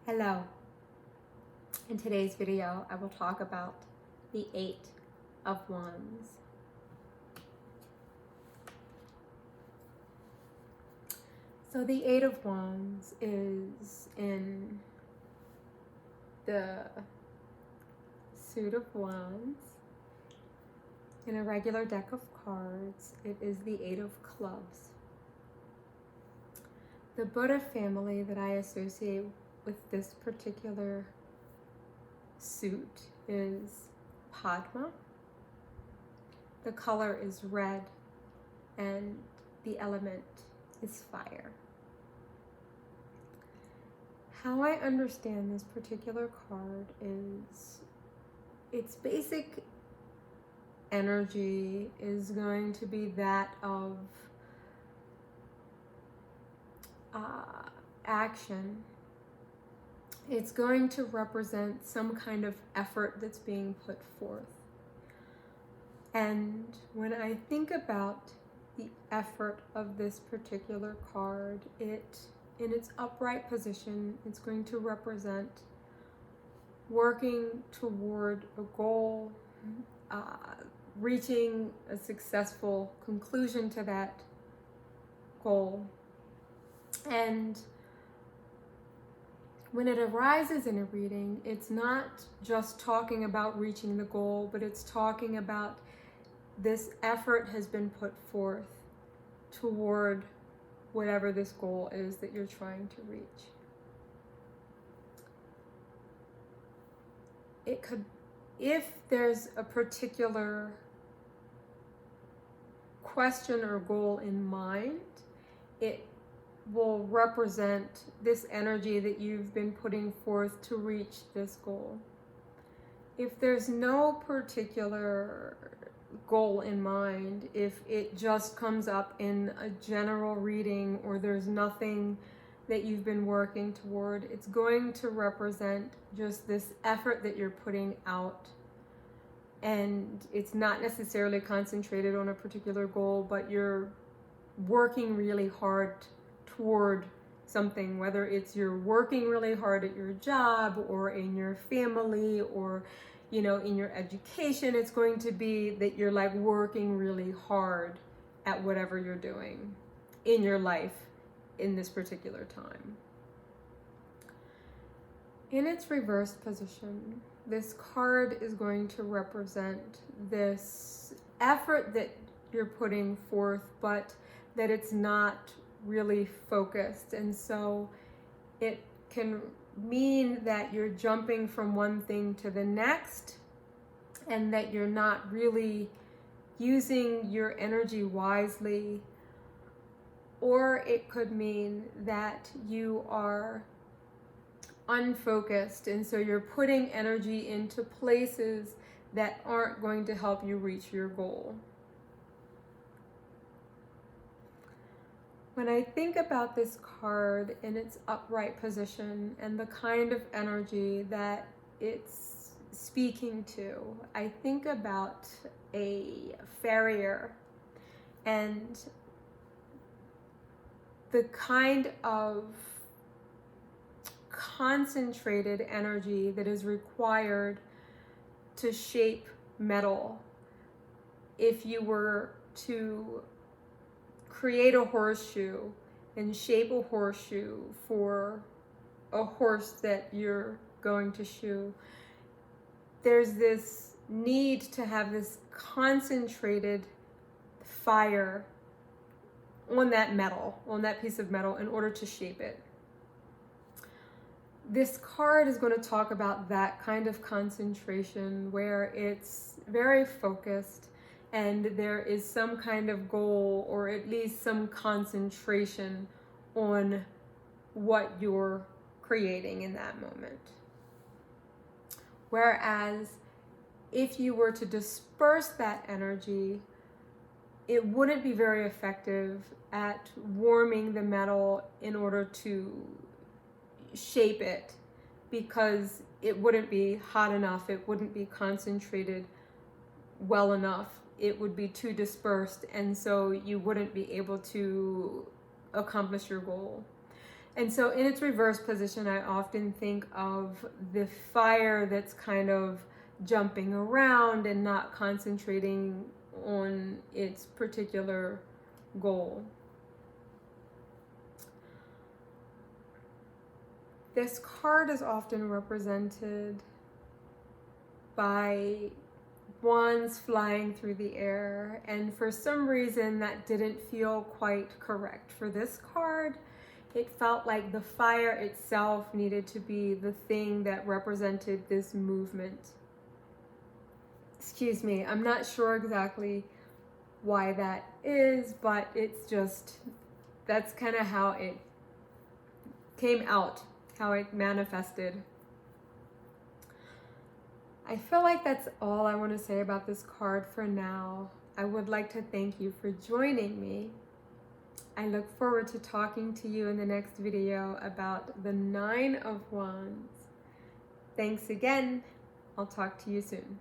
Hello. In today's video, I will talk about the Eight of Wands. So the Eight of Wands is in the suit of wands. In a regular deck of cards, it is the Eight of Clubs. The Buddha family that I associate with this particular suit is Padma. The color is red and the element is fire. How I understand this particular card is its basic energy is going to be that of action. It's going to represent some kind of effort that's being put forth. And when I think about the effort of this particular card, in its upright position, it's going to represent working toward a goal, reaching a successful conclusion to that goal. And when it arises in a reading, it's not just talking about reaching the goal, but it's talking about this effort has been put forth toward whatever this goal is that you're trying to reach. It could, if there's a particular question or goal in mind, it will represent this energy that you've been putting forth to reach this goal. If there's no particular goal in mind, if it just comes up in a general reading or there's nothing that you've been working toward, it's going to represent just this effort that you're putting out. And it's not necessarily concentrated on a particular goal, but you're working really hard toward something, whether it's you're working really hard at your job or in your family or in your education. It's going to be that you're like working really hard at whatever you're doing in your life in this particular time. In its reversed position, this card is going to represent this effort that you're putting forth, but that it's not really focused. And so it can mean that you're jumping from one thing to the next and that you're not really using your energy wisely. Or it could mean that you are unfocused, and so you're putting energy into places that aren't going to help you reach your goal. When I think about this card in its upright position and the kind of energy that it's speaking to, I think about a farrier and the kind of concentrated energy that is required to shape metal. If you were to create a horseshoe and shape a horseshoe for a horse that you're going to shoe, there's this need to have this concentrated fire on that metal, on that piece of metal, in order to shape it. This card is going to talk about that kind of concentration where it's very focused and there is some kind of goal or at least some concentration on what you're creating in that moment. Whereas if you were to disperse that energy, it wouldn't be very effective at warming the metal in order to shape it, because it wouldn't be hot enough, it wouldn't be concentrated well enough, it would be too dispersed, and so you wouldn't be able to accomplish your goal. And so in its reverse position, I often think of the fire that's kind of jumping around and not concentrating on its particular goal. This card is often represented by wands flying through the air, and for some reason that didn't feel quite correct for this card. It felt like the fire itself needed to be the thing that represented this movement. Excuse me, I'm not sure exactly why that is, but it's just, that's kind of how it came out, how it manifested. I feel like that's all I want to say about this card for now. I would like to thank you for joining me. I look forward to talking to you in the next video about the Nine of Wands. Thanks again. I'll talk to you soon.